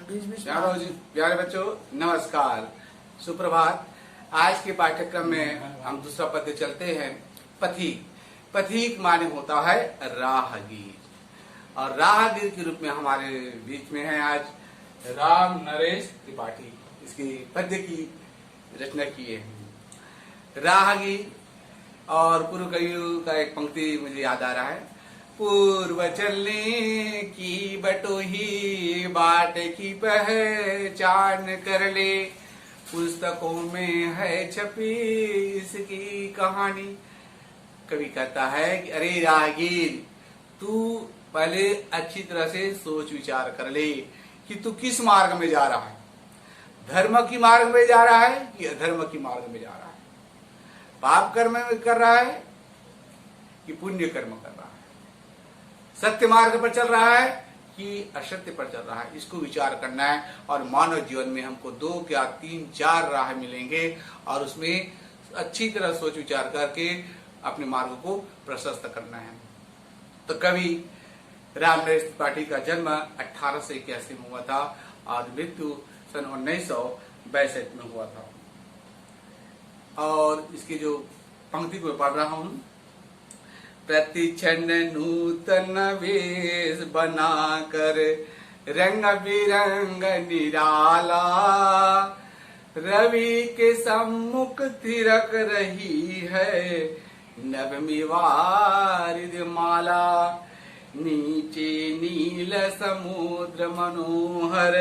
प्यारो जी, प्यारे बच्चों, नमस्कार, सुप्रभात। आज के पाठ्यक्रम में हम दूसरा पद्य चलते हैं। पथिक। पथिक माने होता है राहगीर, और राहगीर के रूप में हमारे बीच में है आज राम नरेश त्रिपाठी। इसकी पद्य की रचना किए हैं। राहगीर और पूर्व कवियों का एक पंक्ति मुझे याद आ रहा है। पूर्व चलने की बटोही बाट की पहचान कर ले, पुस्तकों में है छपी इसकी कहानी। कवि कहता है कि अरे राहगीर, तू पहले अच्छी तरह से सोच विचार कर ले कि तू किस मार्ग में जा रहा है। धर्म की मार्ग में जा रहा है कि अधर्म की मार्ग में जा रहा है। पाप कर्म कर रहा है कि पुण्य कर्म कर रहा है। सत्य मार्ग पर चल रहा है कि असत्य पर चल रहा है। इसको विचार करना है। और मानव जीवन में हमको 2 या 3 4 राह मिलेंगे, और उसमें अच्छी तरह सोच विचार करके अपने मार्ग को प्रशस्त करना है। तो कवि राम नरेश त्रिपाठी का जन्म 1881 में हुआ था और मृत्यु सन 1962 में हुआ था। और इसकी जो पंक्ति को पढ़ रहा हूं। प्रतिक्षण नूतन वेश बनाकर रंग बिरंग निराला, रवि के सम्मुख थिरक रही है नवमी वारिद माला। नीचे नील समुद्र मनोहर,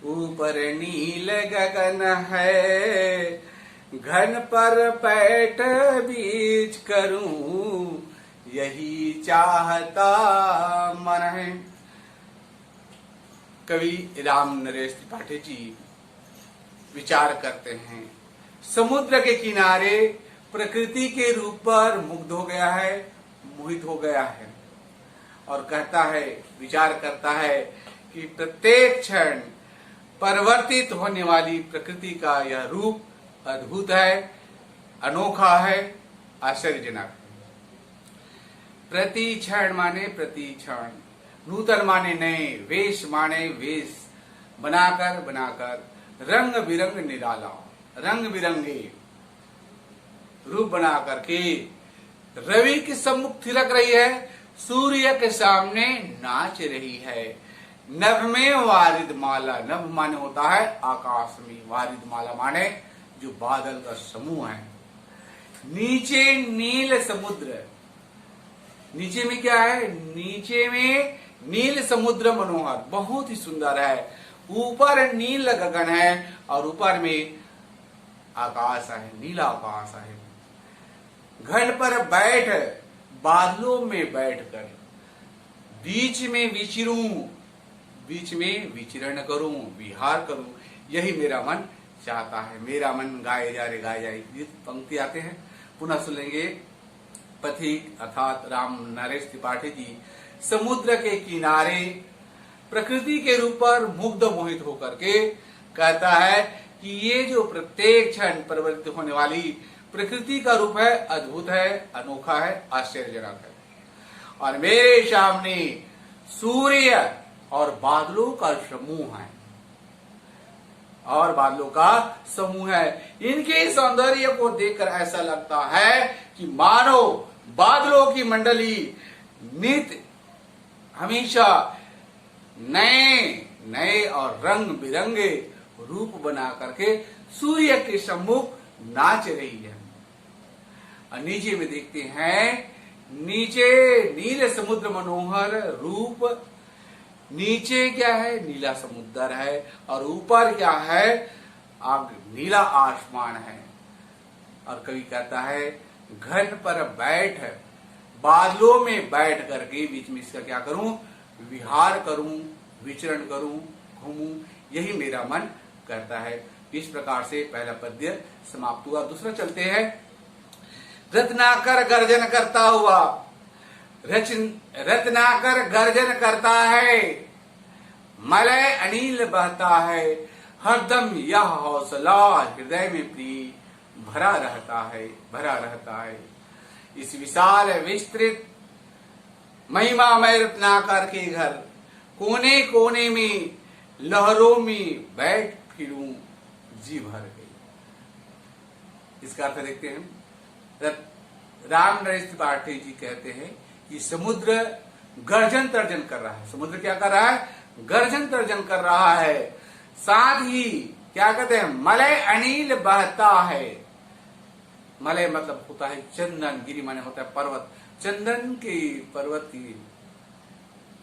ऊपर नील गगन है। घन पर पैठ बीच करूं यही चाहता मन है। कवि राम नरेश त्रिपाठी जी विचार करते हैं। समुद्र के किनारे प्रकृति के रूप पर मुग्ध हो गया है, मोहित हो गया है, और कहता है, विचार करता है कि प्रत्येक क्षण परिवर्तित होने वाली प्रकृति का यह रूप अद्भुत है, अनोखा है, आश्चर्यजनक। प्रति क्षण माने प्रति क्षण, नूतन माने नए, वेश माने वेश, बनाकर बनाकर, रंग बिरंग निराला, रंग बिरंगे रूप बना करके रवि के सम्मुख थिरक रही है, सूर्य के सामने नाच रही है। नभ में वारिद माला, नभ माने होता है आकाश में, वारिद माला माने जो बादल का समूह है। नीचे नील समुद्र, नीचे में क्या है? नीचे में नील समुद्र मनोहर, बहुत ही सुंदर है। ऊपर नील गगन है और ऊपर में आकाश है, नीला आकाश है। घन पर बैठ, बादलों में बैठकर बीच में विचरूं, बीच में विचरण करूं, विहार करूं, यही मेरा मन चाहता है। मेरा मन गाए जा रे गाए जाए, ये पंक्ति आते हैं। पुनः सुनेंगे। पथिक अर्थात राम नरेश त्रिपाठी जी समुद्र के किनारे प्रकृति के रूप पर मुग्ध मोहित होकर के कहता है कि ये जो प्रत्येक क्षण परिवर्तित होने वाली प्रकृति का रूप है, अद्भुत है, अनोखा है, आश्चर्यजनक है। और मेरे सामने सूर्य और बादलों का समूह है, और बादलों का समूह है। इनके सौंदर्य को देखकर ऐसा लगता है कि मानो बादलों की मंडली नित हमेशा नए नए और रंग बिरंगे रूप बना करके सूर्य के सम्मुख नाच रही है। और नीचे में देखते हैं, नीचे नील समुद्र मनोहर रूप, नीचे क्या है? नीला समुद्र है, और ऊपर क्या है? आग नीला आसमान है। और कवि कहता है, घन पर बैठ, बादलों में बैठ करके बीच में इसका क्या करूं? विहार करूं, विचरण करूं, घूमूं, यही मेरा मन करता है। इस प्रकार से पहला पद्य समाप्त हुआ। दूसरा चलते हैं। रत्नाकर गर्जन करता हुआ, रत्नाकर गर्जन करता है, मलय अनिल बहता है, हरदम यह हौसला हृदय में प्रिय भरा रहता है, भरा रहता है। इस विशाल विस्तृत महिमामय रत्नाकर के घर कोने कोने में लहरों में बैठ फिरूं जी भर गई। इसका अर्थ देखते हैं। राम नरेश त्रिपाठी जी कहते हैं कि समुद्र गर्जन तर्जन कर रहा है। समुद्र क्या कर रहा है? गर्जन तर्जन कर रहा है। साथ ही क्या कहते हैं? मलय अनिल बहता है। मलय मतलब होता है चंदन, गिरी माने होता है पर्वत। चंदन की पर्वत की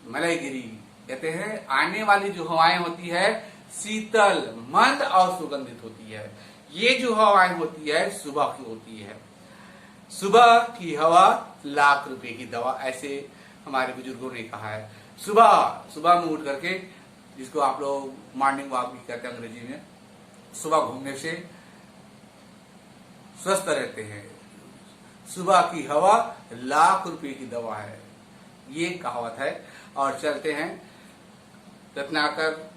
मलयगिरी कहते हैं। आने वाली जो हवाएं होती है शीतल, मंद और सुगंधित होती है। ये जो हवाएं होती है सुबह की होती है। सुबह की हवा लाख रुपए की दवा, ऐसे हमारे बुजुर्गों ने कहा है। सुबह में उठ करके, जिसको आप लोग मॉर्निंग वॉक भी कहते हैं अंग्रेजी में, सुबह घूमने से स्वस्थ रहते हैं। सुबह की हवा लाख रुपए की दवा है, ये कहावत है। और चलते हैं। रत्नाकर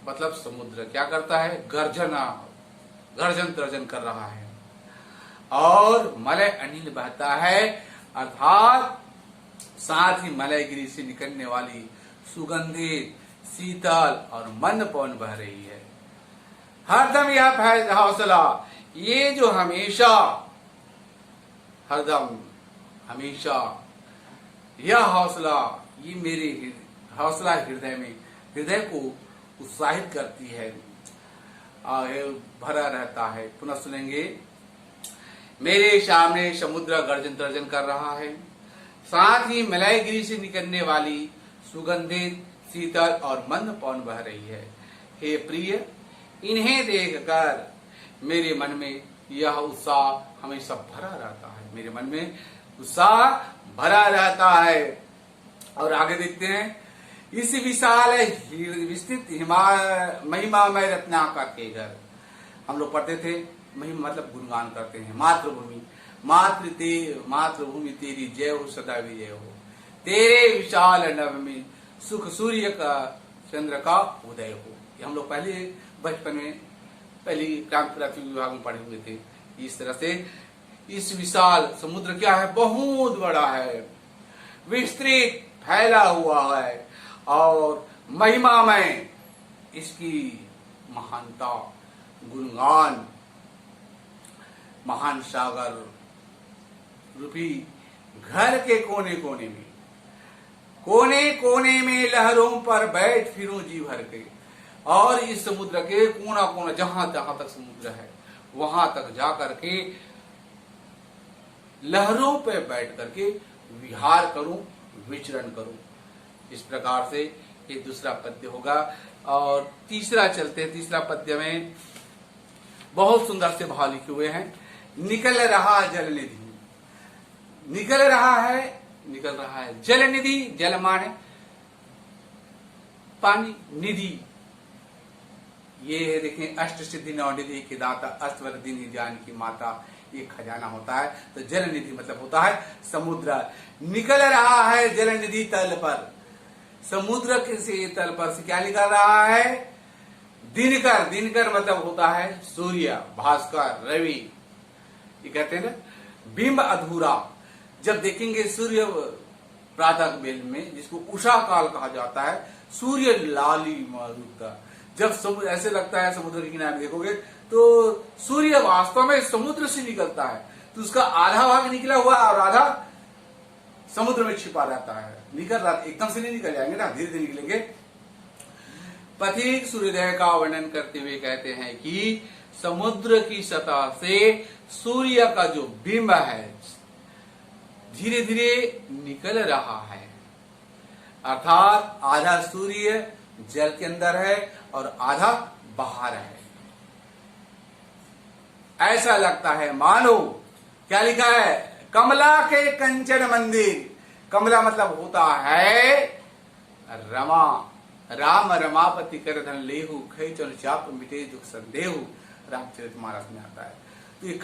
मतलब समुद्र क्या करता है? गर्जन तर्जन कर रहा है। और मलय अनिल बहता है, अर्थात साथ ही मलयगिरी से निकलने वाली सुगंधित, शीतल और मंद पवन बह रही है। हरदम यह हौसला, ये जो हमेशा, हरदम हमेशा यह हौसला, ये मेरे हौसला हृदय को उत्साहित करती है, भरा रहता है। पुनः सुनेंगे। मेरे सामने समुद्र गर्जन तर्जन कर रहा है, साथ ही मलयगिरी से निकलने वाली सुगंधित, शीतल और मंद पवन बह रही है। हे प्रिय, इन्हें देखकर मेरे मन में यह उत्साह हमेशा भरा रहता है। मेरे मन में उत्साह भरा रहता है। और आगे देखते हैं। इस विशाल विस्तृत महिमामय रत्नाकर के घर, हम लोग पढ़ते थे, महिमा मतलब गुणगान करते हैं। मातृभूमि, मातृभूमि तेरी जय हो, सदा विजय हो। तेरे विशाल नभ में सुख सूर्य का, चंद्र का उदय हो। ये हम लोग पहले बचपन में पहली प्राथमिक विभाग में पढ़े हुए थे। इस तरह से इस विशाल समुद्र क्या है? बहुत बड़ा है, विस्तृत, फैला हुआ है और महिमामय, इसकी महानता, गुणगान, महान सागर रूपी घर के कोने कोने में लहरों पर बैठ फिरूं जी भर के। और इस समुद्र के कोना जहां तक समुद्र है वहां तक जाकर के लहरों पे बैठ करके विहार करूं, विचरण करूं। इस प्रकार से ये दूसरा पद्य होगा। और तीसरा चलते हैं। तीसरा पद्य में बहुत सुंदर से भाव लिखे हुए हैं। निकल रहा जल निधि, निकल रहा है जल निधि। जल माने पानी, निधि ये है, देखें, अष्ट सिद्धि नवनिधि के दाता, अष्टवर दीनी जान की माता, ये खजाना होता है। तो जल निधि मतलब होता है समुद्र। निकल रहा है जल निधि तल पर, समुद्र के से तल पर से क्या निकल रहा है? दिनकर मतलब होता है सूर्य, भास्कर, रवि। ये कहते हैं ना बिंब अधूरा। जब देखेंगे सूर्य प्रातः बेल में, जिसको उषा काल कहा जाता है, सूर्य लाली मारुता, जब ऐसे लगता है समुद्र के किनारे देखोगे तो सूर्य वास्तव में समुद्र से निकलता है, तो उसका आधा भाग निकला हुआ और आधा समुद्र में छिपा रहता है। निकल रहा, एकदम से नहीं निकल जाएंगे ना, धीरे धीरे निकलेंगे। पथिक सूर्योदय का वर्णन करते हुए कहते हैं कि समुद्र की सतह से सूर्य का जो बिंब है धीरे धीरे निकल रहा है, अर्थात आधा सूर्य जल के अंदर है और आधा बाहर है। ऐसा लगता है मानो, क्या लिखा है? कमला के कंचन मंदिर। कमला मतलब होता है रमा, राम रमापति कर धन लेहु, खैचन चाप मिटे दुख संदेहु, रामचरितमानस में आता है। तो ये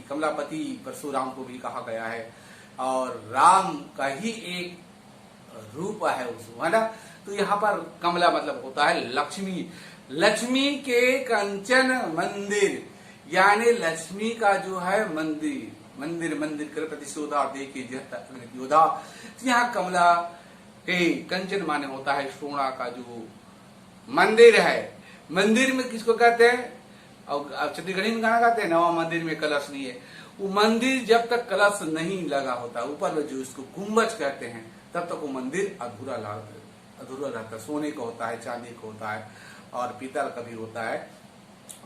कमलापति परशुराम को भी कहा गया है और राम का ही एक रूप है उसको, है ना। तो यहाँ पर कमला मतलब होता है लक्ष्मी। लक्ष्मी के कंचन मंदिर, यानी लक्ष्मी का जो है मंदिर कर प्रतिशोधा देखी योधा। यहाँ कमला के कंचन माने होता है सोना का जो मंदिर है। मंदिर में किसको कहते हैं? और छत्तीसगढ़ी में गाना गाते हैं नवा मंदिर में कलश नहीं है। वो मंदिर जब तक कलश नहीं लगा होता, ऊपर में जो इसको गुम्बज कहते हैं, तब तक वो मंदिर अधूरा रहता है। सोने का होता है, चांदी का होता है और पीतल का भी होता है।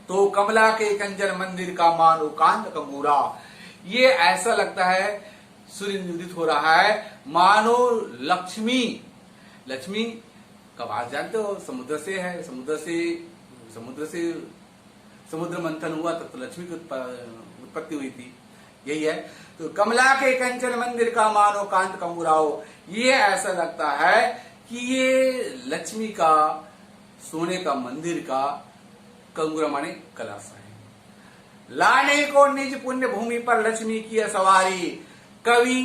तो कमला के कंचन मंदिर का मानो कांत का मूरा, ये ऐसा लगता है सूर्य उदित हो रहा है मानो लक्ष्मी का बात जानते हो, समुद्र से है। समुद्र मंथन हुआ तब तो लक्ष्मी की उत्पत्ति हुई थी, यही है। तो कमला के कंचन मंदिर का मानो कांत का मुराओ, ये ऐसा लगता है कि ये लक्ष्मी का, सोने का मंदिर का कंगुरा माने कलश है। लाने को निज पुण्य भूमि पर लक्ष्मी की सवारी, कवि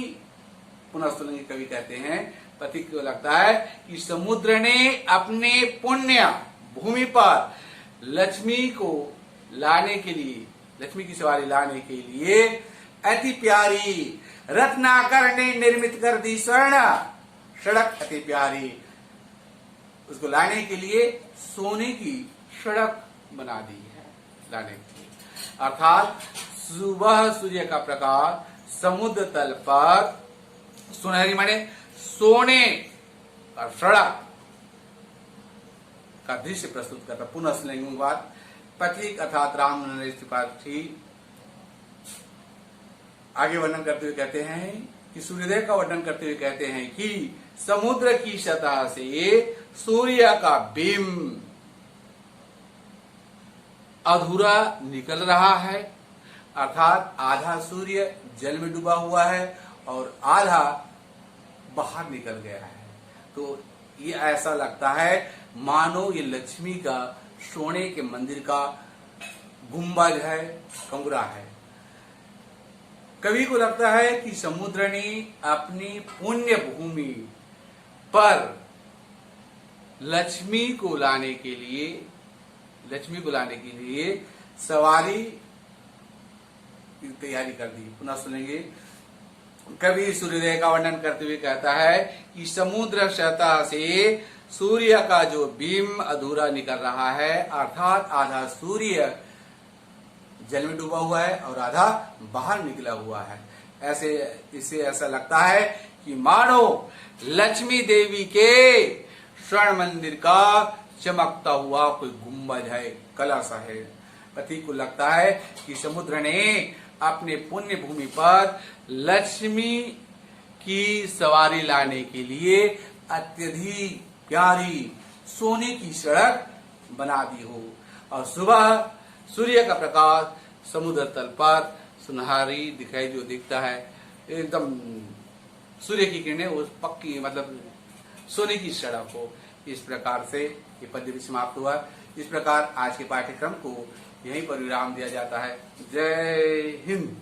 पुनः सुनेंगे, कवि कहते हैं पति को लगता है कि समुद्र ने अपने पुण्य भूमि पर लक्ष्मी को लाने के लिए, लक्ष्मी की सवारी लाने के लिए अति प्यारी रत्नाकर ने निर्मित कर दी स्वर्ण सड़क, अति प्यारी, उसको लाने के लिए सोने की सड़क बना दी है लाने के लिए। अर्थात सुबह सूर्य का प्रकाश समुद्र तल पर सुनहरी माने सोने का सड़क का दृश्य प्रस्तुत करता। पुनः सुनेंगे बात। पथिक अर्थात राम नरेश त्रिपाठी आगे वर्णन करते हुए कहते हैं कि सूर्योदय का वर्णन करते हुए कहते हैं कि समुद्र की सतह से सूर्य का बिंब अधूरा निकल रहा है, अर्थात आधा सूर्य जल में डूबा हुआ है और आधा बाहर निकल गया है। तो ये ऐसा लगता है मानो ये लक्ष्मी का सोने के मंदिर का गुंबज है, कंगुरा है। कवि को लगता है कि समुद्र ने अपनी पुण्य भूमि पर लक्ष्मी को लाने के लिए सवारी की तैयारी कर दी। पुनः सुनेंगे। कवि सूर्योदय का वर्णन करते हुए कहता है कि समुद्र सतह से सूर्य का जो बिंब अधूरा निकल रहा है, अर्थात आधा सूर्य जल में डूबा हुआ है और आधा बाहर निकला हुआ है। इससे ऐसा लगता है कि मानो लक्ष्मी देवी के स्वर्ण मंदिर का चमकता हुआ कोई गुंबज है, कलश है। पति को लगता है कि समुद्र ने अपने पुण्य भूमि पर लक्ष्मी की सवारी लाने के लिए अत्यधिक प्यारी सोने की सड़क बना दी हो और सुबह सूर्य का प्रकाश समुद्र तल पर सुनहरी दिखाई जो दिखता है, एकदम सूर्य की किरणें उस पक्की मतलब सोने की सड़क हो। इस प्रकार से ये पद्य भी समाप्त हुआ। इस प्रकार आज के पाठ्यक्रम को यहीं पर विराम दिया जाता है। जय हिंद।